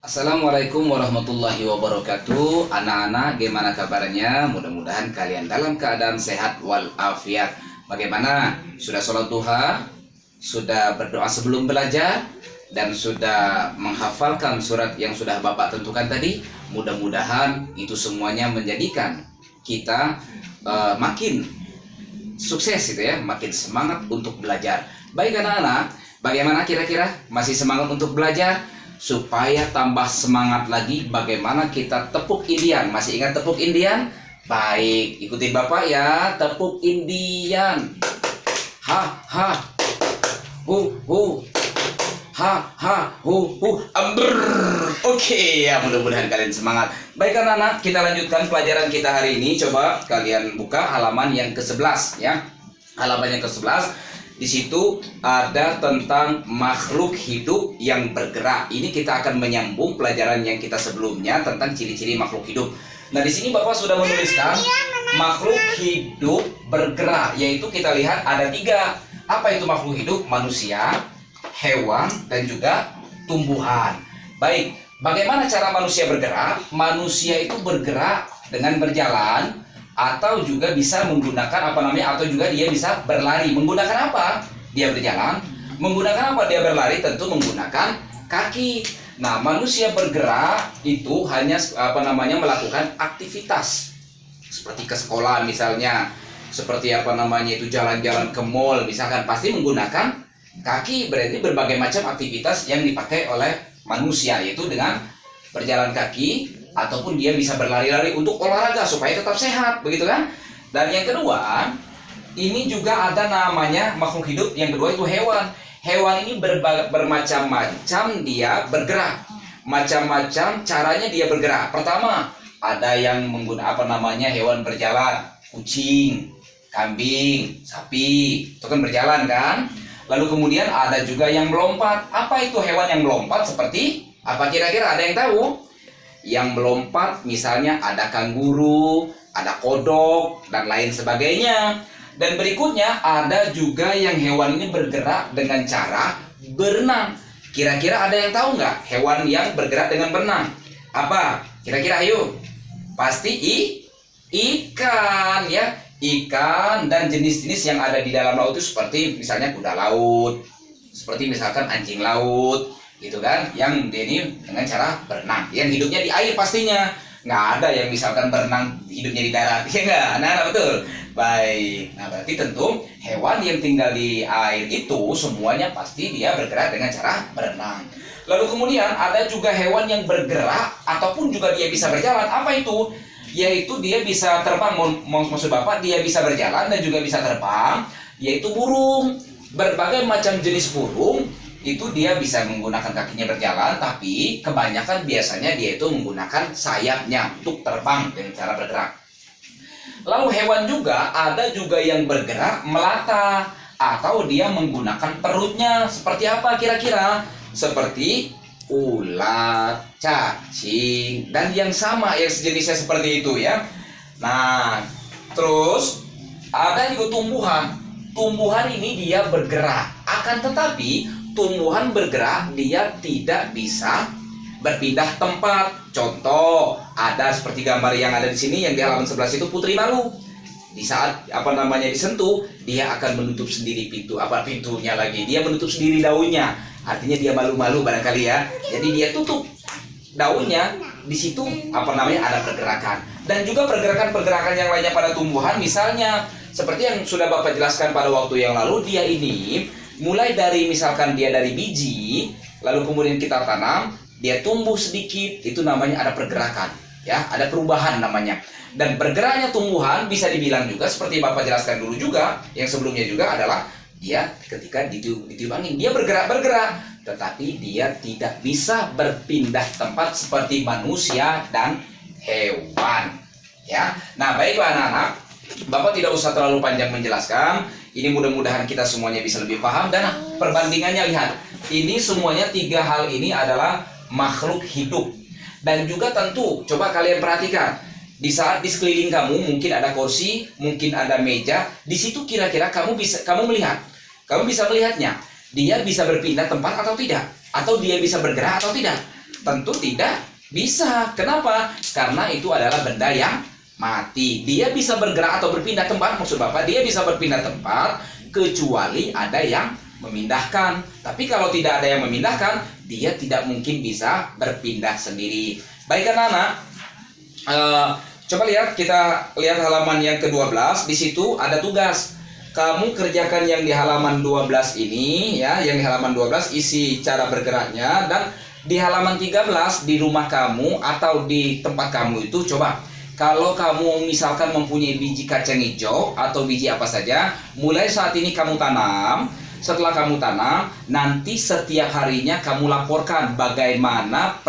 Assalamualaikum warahmatullahi wabarakatuh. Anak-anak, gimana kabarnya? Mudah-mudahan kalian dalam keadaan sehat walafiat. Bagaimana? Sudah sholat duha? Sudah berdoa sebelum belajar? Dan sudah menghafalkan surat yang sudah Bapak tentukan tadi? Mudah-mudahan itu semuanya menjadikan kita makin sukses gitu ya, makin semangat untuk belajar. Baik anak-anak, bagaimana kira-kira? Masih semangat untuk belajar? Supaya tambah semangat lagi, bagaimana kita tepuk indian? Masih ingat tepuk indian? Baik, ikuti Bapak ya. Tepuk indian. Ha ha hu hu, ha ha hu hu, amber. Oke ya, mudah-mudahan kalian semangat. Baik anak-anak, kita lanjutkan pelajaran kita hari ini. Coba kalian buka halaman yang ke-11 ya. Halaman yang ke-11. Di situ ada tentang makhluk hidup yang bergerak. Ini kita akan menyambung pelajaran yang kita sebelumnya tentang ciri-ciri makhluk hidup. Nah, di sini Bapak sudah menuliskan makhluk hidup bergerak, yaitu kita lihat ada 3. Apa itu makhluk hidup? Manusia, hewan, dan juga tumbuhan. Baik, bagaimana cara manusia bergerak? Manusia itu bergerak dengan berjalan, atau juga bisa menggunakan atau juga dia bisa berlari. Menggunakan apa? Dia berjalan. Menggunakan apa dia berlari? Tentu menggunakan kaki. Nah, manusia bergerak itu hanya melakukan aktivitas seperti ke sekolah misalnya, seperti itu jalan-jalan ke mall misalkan, pasti menggunakan kaki. Berarti berbagai macam aktivitas yang dipakai oleh manusia, yaitu dengan berjalan kaki ataupun dia bisa berlari-lari untuk olahraga supaya tetap sehat, begitu kan? Dan yang kedua, ini juga ada namanya makhluk hidup yang kedua, itu hewan. Hewan ini bermacam-macam dia bergerak. Macam-macam caranya dia bergerak. Pertama, ada yang menggunakan hewan berjalan, kucing, kambing, sapi, itu kan berjalan kan? Lalu kemudian ada juga yang melompat. Apa itu hewan yang melompat? Seperti apa kira-kira? Ada yang tahu? Yang melompat misalnya ada kanguru, ada kodok, dan lain sebagainya. Dan berikutnya ada juga yang hewan ini bergerak dengan cara berenang. Kira-kira ada yang tahu nggak hewan yang bergerak dengan berenang? Apa? Kira-kira ayo. Pasti ikan ya. Ikan dan jenis-jenis yang ada di dalam laut itu seperti misalnya kuda laut, seperti misalkan anjing laut, gitu kan, yang dia ini dengan cara berenang, yang hidupnya di air pastinya. Nggak ada yang misalkan berenang hidupnya di darat, ya nggak? Nah, betul. Baik, nah berarti tentu hewan yang tinggal di air itu semuanya pasti dia bergerak dengan cara berenang. Lalu kemudian ada juga hewan yang bergerak ataupun juga dia bisa berjalan. Apa itu? Yaitu dia bisa terbang. Maksud Bapak, dia bisa berjalan dan juga bisa terbang, yaitu burung. Berbagai macam jenis burung itu dia bisa menggunakan kakinya berjalan, tapi kebanyakan biasanya dia itu menggunakan sayapnya untuk terbang dengan cara bergerak. Lalu hewan juga ada juga yang bergerak melata, atau dia menggunakan perutnya. Seperti apa kira-kira? Seperti ulat, cacing, dan yang sama yang sejenisnya seperti itu ya. Nah, terus ada juga tumbuhan. Tumbuhan ini dia bergerak, akan tetapi tumbuhan bergerak dia tidak bisa berpindah tempat. Contoh, ada seperti gambar yang ada di sini yang di halaman 11 itu putri malu. Di saat disentuh, dia akan menutup sendiri pintunya lagi. Dia menutup sendiri daunnya. Artinya dia malu-malu barangkali ya. Jadi dia tutup daunnya. Di situ ada pergerakan. Dan juga pergerakan-pergerakan yang lainnya pada tumbuhan, misalnya seperti yang sudah Bapak jelaskan pada waktu yang lalu, dia ini mulai dari misalkan dia dari biji, lalu kemudian kita tanam, dia tumbuh sedikit, itu namanya ada pergerakan, ya, ada perubahan namanya. Dan bergeraknya tumbuhan bisa dibilang juga seperti Bapak jelaskan dulu juga, yang sebelumnya juga adalah dia ketika ditiup angin, dia bergerak, tetapi dia tidak bisa berpindah tempat seperti manusia dan hewan, ya. Nah, baiklah anak-anak, Bapak tidak usah terlalu panjang menjelaskan. Ini mudah-mudahan kita semuanya bisa lebih paham. Dan perbandingannya lihat, ini semuanya 3 hal ini adalah makhluk hidup. Dan juga tentu, coba kalian perhatikan, di saat di sekeliling kamu mungkin ada kursi, mungkin ada meja. Di situ kira-kira kamu bisa melihatnya. Dia bisa berpindah tempat atau tidak? Atau dia bisa bergerak atau tidak? Tentu tidak bisa. Kenapa? Karena itu adalah benda yang mati. Dia bisa bergerak atau berpindah tempat, maksud Bapak, dia bisa berpindah tempat kecuali ada yang memindahkan. Tapi kalau tidak ada yang memindahkan, dia tidak mungkin bisa berpindah sendiri. Baik anak-anak, coba lihat, kita lihat halaman yang ke-12. Di situ ada tugas. Kamu kerjakan yang di halaman 12 ini ya, yang di halaman 12 isi cara bergeraknya, dan di halaman 13 di rumah kamu atau di tempat kamu itu coba, kalau kamu misalkan mempunyai biji kacang hijau atau biji apa saja, mulai saat ini kamu tanam. Setelah kamu tanam, nanti setiap harinya kamu laporkan bagaimana